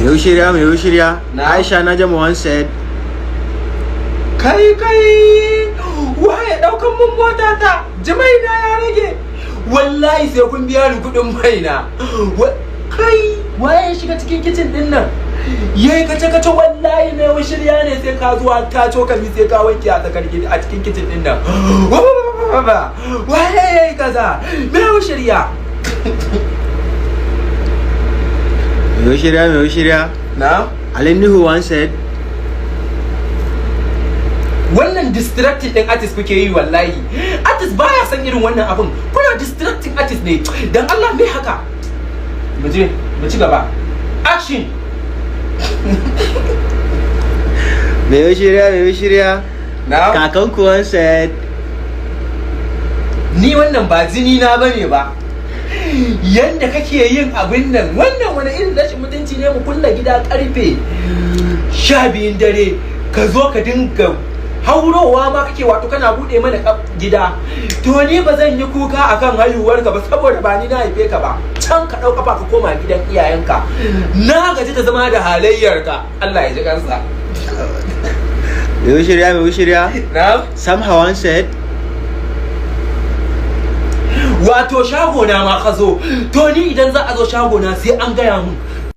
Me you shirya? Na? Aisha na jama one said. Kai waye daukan mun mota ta jimai na ya rage wallahi sai kun biya ni kudin mai na kai waye shiga cikin kitchen din nan yayi kace wallahi mai shirya ne sai ka zuwa ka cokali sai ka wanke a tsakar gidi a cikin kitchen din nan waye yayi kaza mai shirya Me you shirya? na Alinuhu one said. wannan distracting din artist kuke yi wallahi artist baya san irin wannan abun kuna distracting artist ne dan Allah me haka mu ci gaba action Me you shirya? now Kakanku one said. ni wannan ba jini na bane ba yanda kake yin abin nan wannan wani irin rashin mutunci ne mu kulla gida karfe 12 dare ka zo ka dinga haurowa ma kake wato kana bude mana gida to ni ba zan yi kuka akan haihuwar ka ba saboda ba ni na haife ka ba can ka dauka ba ka koma gidan iyayenka na gaji da zama da halayyar ka Allah ya ji kansa Me you shirya? na Somehow one said. wato shago na ma ka zo to ni idan za a zo shago na sai an gaya mun